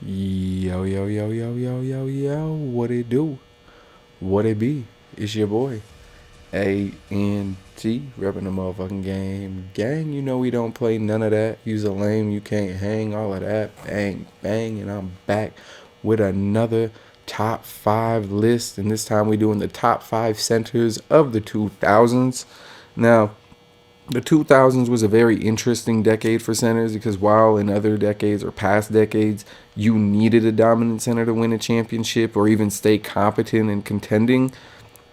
Yo, yo, yo, yo, yo, yo, yo. What it do? What it be? It's your boy. A-N-T. Repping the motherfucking game. Gang, you know we don't play none of that. Use a lame, you can't hang, all of that. Bang, bang. And I'm back with another top 5 list. And this time we doing the top 5 centers of the 2000s. Now, the 2000s was a very interesting decade for centers because while in other decades or past decades you needed a dominant center to win a championship or even stay competent and contending,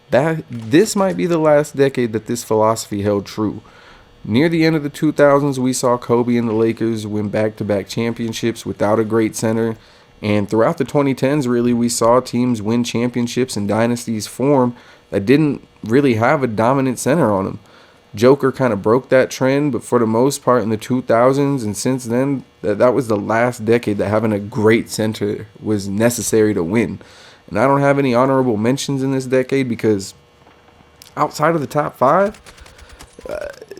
that this might be the last decade that this philosophy held true. Near the end of the 2000s, we saw Kobe and the Lakers win back-to-back championships without a great center, and throughout the 2010s, really, we saw teams win championships and dynasties form that didn't really have a dominant center on them. Joker kind of broke that trend, but for the most part in the 2000s and since then, that was the last decade that having a great center was necessary to win. And I don't have any honorable mentions in this decade because outside of the top 5,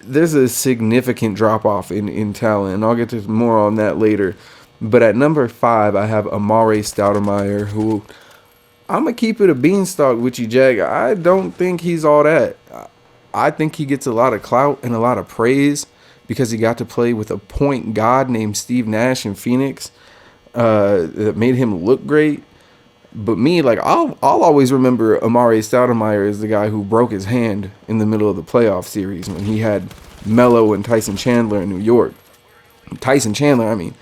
there's a significant drop off in talent, and I'll get to more on that later. But at number 5, I have Amare Stoudemire, who I'm going to keep it a beanstalk with you, Jag. I don't think he's all that. I think he gets a lot of clout and a lot of praise because he got to play with a point god named Steve Nash in Phoenix that made him look great. But me, like, I'll always remember Amare Stoudemire as the guy who broke his hand in the middle of the playoff series when he had Melo and Tyson Chandler in New York. Tyson Chandler, I mean,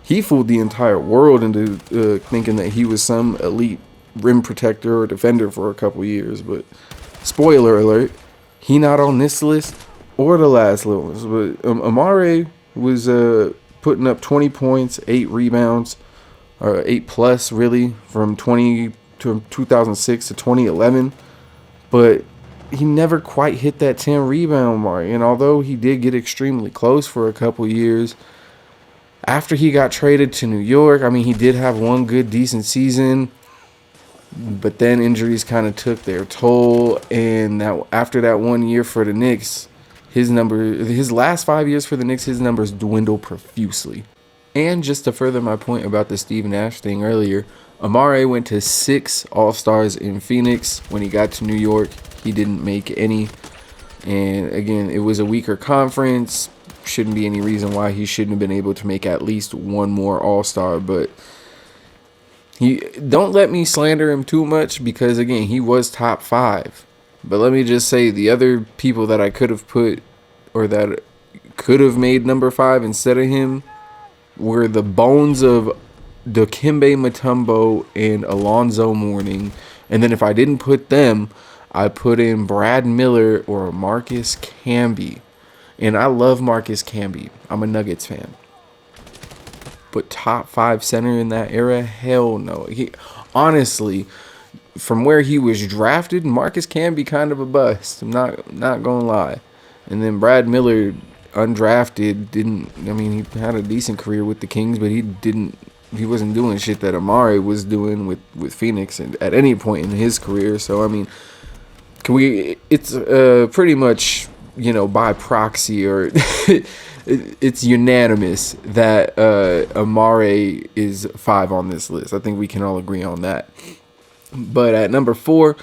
he fooled the entire world into thinking that he was some elite rim protector or defender for a couple years. But spoiler alert, he not on this list or the last list. But Amare was putting up 20 points, 8 rebounds, or 8 plus really from 2006 to 2011. But he never quite hit that 10 rebound mark. And although he did get extremely close for a couple years, after he got traded to New York, I mean, he did have one good, decent season. But then injuries kind of took their toll, and that after that 1 year for the Knicks, his last 5 years for the Knicks, his numbers dwindled profusely. And just to further my point about the Steve Nash thing earlier, Amare went to 6 All-Stars in Phoenix. When he got to New York, he didn't make any. And again, it was a weaker conference. Shouldn't be any reason why he shouldn't have been able to make at least one more All-Star, but don't let me slander him too much because, again, he was top 5. But let me just say the other people that I could have put or that could have made number 5 instead of him were the bones of Dikembe Mutombo and Alonzo Mourning. And then if I didn't put them, I put in Brad Miller or Marcus Camby. And I love Marcus Camby. I'm a Nuggets fan. But top 5 center in that era? Hell no. Honestly, from where he was drafted, Marcus can be kind of a bust. I'm not gonna lie. And then Brad Miller, undrafted, he had a decent career with the Kings, but he wasn't doing shit that Amare was doing with Phoenix and at any point in his career. So I mean, it's pretty much, by proxy or it's unanimous that Amare is 5 on this list. I think we can all agree on that. But at number 4,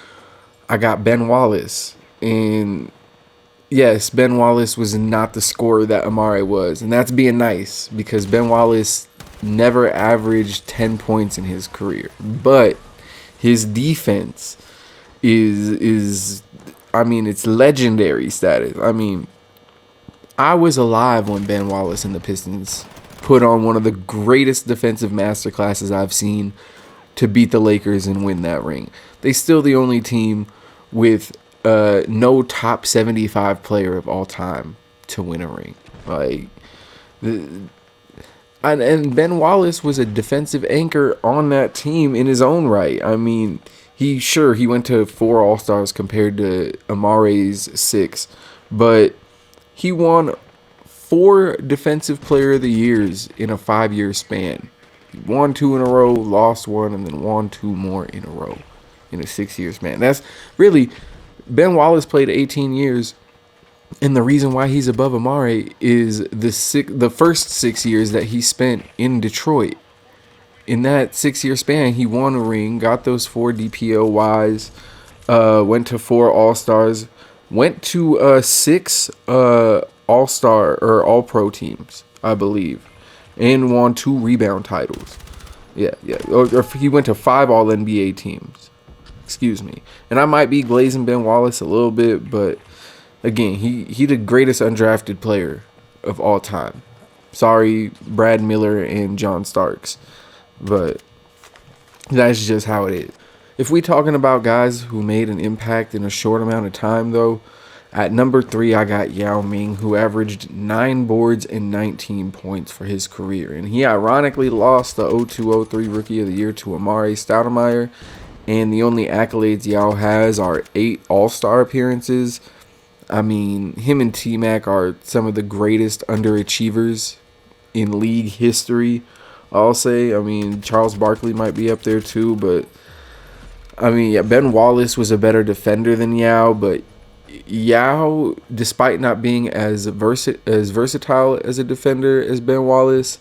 I got Ben Wallace. And yes, Ben Wallace was not the scorer that Amare was. And that's being nice because Ben Wallace never averaged 10 points in his career. But his defense is it's legendary status. I was alive when Ben Wallace and the Pistons put on one of the greatest defensive masterclasses I've seen to beat the Lakers and win that ring. They still the only team with no top 75 player of all time to win a ring. And Ben Wallace was a defensive anchor on that team in his own right. He went to 4 All-Stars compared to Amare's 6, but he won 4 Defensive Player of the Years in a 5-year span. He won 2 in a row, lost 1, and then won 2 more in a row in a 6-year span. That's really, Ben Wallace played 18 years, and the reason why he's above Amare is the first 6 years that he spent in Detroit. in that 6-year span, he won a ring, got those 4 DPOYs, went to 4 All-Stars, went to 6 All-Star or All-Pro teams, I believe, and won 2 rebound titles. Yeah. Or he went to 5 All-NBA teams. Excuse me. And I might be glazing Ben Wallace a little bit, but again, he the greatest undrafted player of all time. Sorry, Brad Miller and John Starks, but that's just how it is. If we talking about guys who made an impact in a short amount of time, though, at number 3, I got Yao Ming, who averaged 9 boards and 19 points for his career. And he ironically lost the 02-03 Rookie of the Year to Amare Stoudemire. And the only accolades Yao has are 8 All-Star appearances. I mean, him and T-Mac are some of the greatest underachievers in league history, I'll say. I mean, Charles Barkley might be up there too, but I mean, yeah, Ben Wallace was a better defender than Yao, but Yao, despite not being as versatile as a defender as Ben Wallace,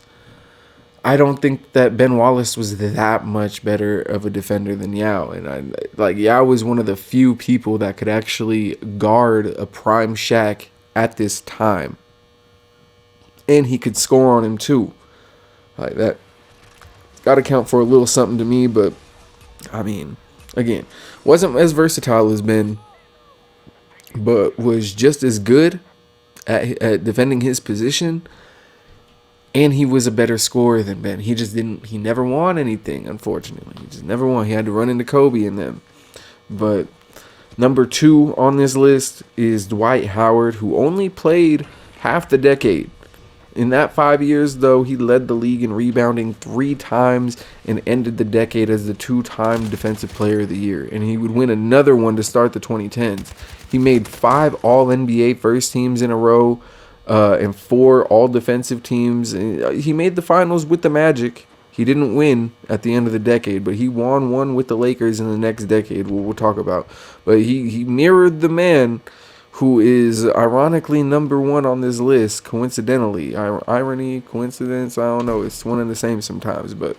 I don't think that Ben Wallace was that much better of a defender than Yao. And Yao was one of the few people that could actually guard a prime Shaq at this time. And he could score on him too. Like that. Got to count for a little something to me, but I mean, again, wasn't as versatile as Ben, but was just as good at defending his position. And he was a better scorer than Ben. He never won anything, unfortunately. He just never won. He had to run into Kobe and them. But number 2 on this list is Dwight Howard, who only played half the decade. In that 5 years, though, he led the league in rebounding 3 times and ended the decade as the 2-time Defensive Player of the Year. And he would win another one to start the 2010s. He made 5 All-NBA first teams in a row. And 4 all-defensive teams. He made the finals with the Magic. He didn't win at the end of the decade, but he won one with the Lakers in the next decade, we'll talk about. But he mirrored the man who is ironically number 1 on this list, coincidentally. Irony, coincidence, I don't know. It's one and the same sometimes. But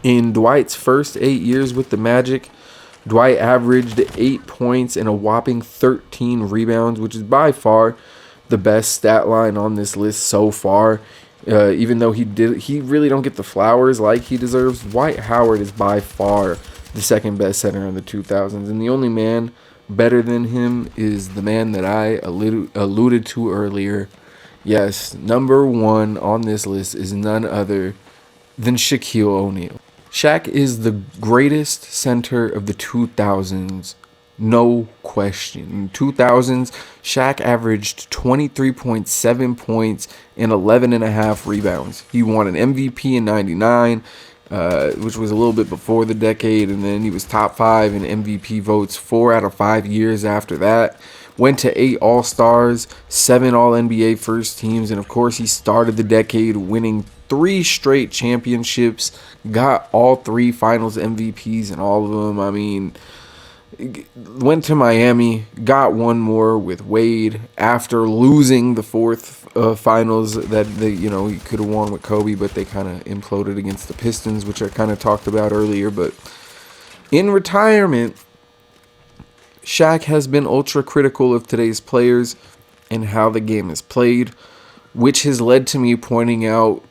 in Dwight's first 8 years with the Magic, Dwight averaged 8 points and a whopping 13 rebounds, which is by far the best stat line on this list so far. Even though he really don't get the flowers like he deserves. Dwight Howard is by far the second best center in the 2000s, and the only man better than him is the man that I alluded to earlier. Yes, number 1 on this list is none other than Shaquille O'Neal. Shaq is the greatest center of the 2000s. No question. In 2000s, Shaq averaged 23.7 points and 11.5 rebounds. He won an MVP in 99, which was a little bit before the decade, and then he was top 5 in MVP votes 4 out of 5 years after that. Went to 8 All-Stars, 7 All-NBA first teams, and of course he started the decade winning 3 straight championships, got all 3 finals MVPs in all of them. I mean, went to Miami, got one more with Wade after losing the 4th finals that he could have won with Kobe, but they kind of imploded against the Pistons, which I kind of talked about earlier. But in retirement, Shaq has been ultra critical of today's players and how the game is played, which has led to me pointing out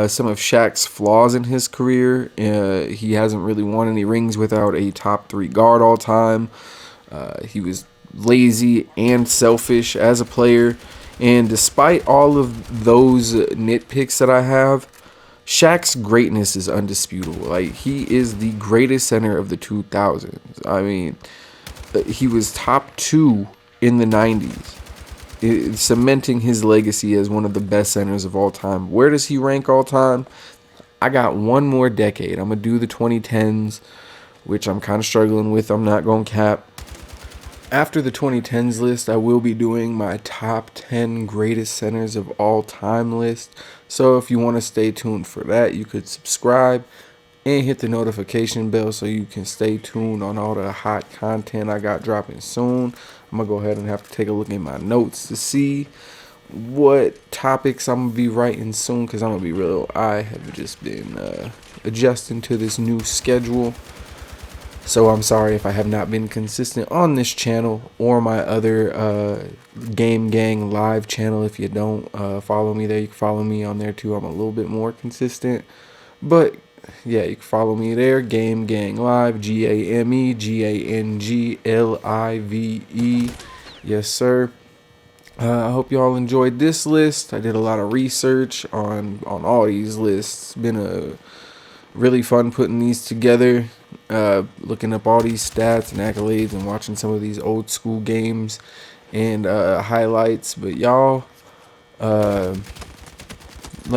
some of Shaq's flaws in his career. He hasn't really won any rings without a top 3 guard all time. He was lazy and selfish as a player. And despite all of those nitpicks that I have, Shaq's greatness is undisputable. Like, he is the greatest center of the 2000s. I mean, he was top 2 in the 90s. Cementing his legacy as one of the best centers of all time. Where does he rank all time? I got one more decade. I'm going to do the 2010s, which I'm kind of struggling with. I'm not going to cap. After the 2010s list, I will be doing my top 10 greatest centers of all time list. So if you want to stay tuned for that, you could subscribe and hit the notification bell so you can stay tuned on all the hot content I got dropping soon. I'm going to go ahead and have to take a look at my notes to see what topics I'm gonna be writing soon, because I'm gonna be real. I have just been adjusting to this new schedule. So I'm sorry if I have not been consistent on this channel or my other Game Gang live channel. If you don't follow me there, you can follow me on there too. I'm a little bit more consistent. But yeah, you can follow me there. Game Gang Live, GameGanglive. Yes, sir. I hope y'all enjoyed this list. I did a lot of research on all these lists. It's been a really fun putting these together, looking up all these stats and accolades and watching some of these old school games and highlights. But y'all, let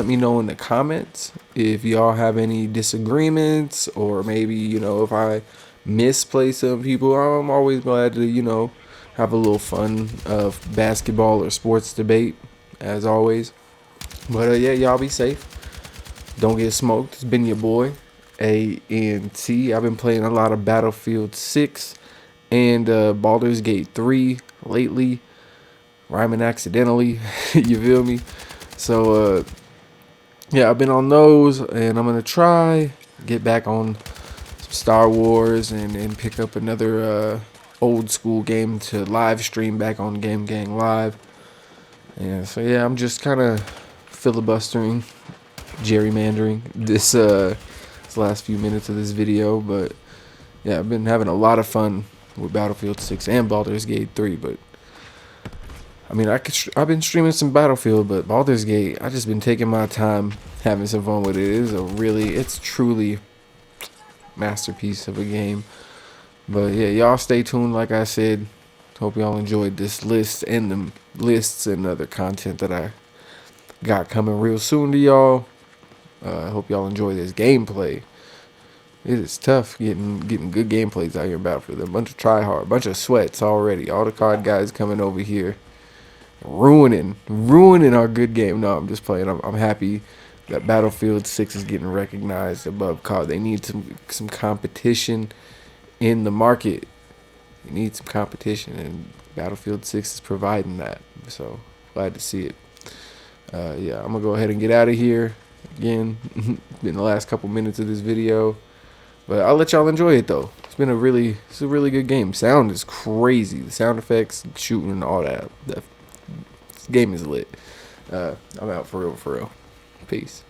me know in the comments if y'all have any disagreements, or maybe, if I misplay some people. I'm always glad to, have a little fun of basketball or sports debate, as always. But yeah, y'all be safe. Don't get smoked. It's been your boy, ANT. I've been playing a lot of Battlefield 6 and Baldur's Gate 3 lately. Rhyming accidentally. You feel me? So, yeah, I've been on those, and I'm going to try get back on some Star Wars and pick up another old school game to live stream back on Game Gang Live. Yeah, so yeah, I'm just kind of filibustering, gerrymandering this last few minutes of this video. But yeah, I've been having a lot of fun with Battlefield 6 and Baldur's Gate 3. But I mean, I've been streaming some Battlefield, but Baldur's Gate, I just been taking my time, having some fun with it. It's truly masterpiece of a game. But yeah, y'all stay tuned. Like I said, hope y'all enjoyed this list and the lists and other content that I got coming real soon to y'all. I hope y'all enjoy this gameplay. It is tough getting good gameplays out here in Battlefield. A bunch of tryhard, a bunch of sweats already. All the COD guys coming over here, ruining our good game. No, I'm just playing. I'm happy that Battlefield 6 is getting recognized above COD. They need some competition in the market. You need some competition, and Battlefield 6 is providing that. So glad to see it. Yeah, I'm gonna go ahead and get out of here. Again, been the last couple minutes of this video, but I'll let y'all enjoy it though. It's a really good game. Sound is crazy. The sound effects, shooting, and all that. This game is lit. I'm out for real. Peace.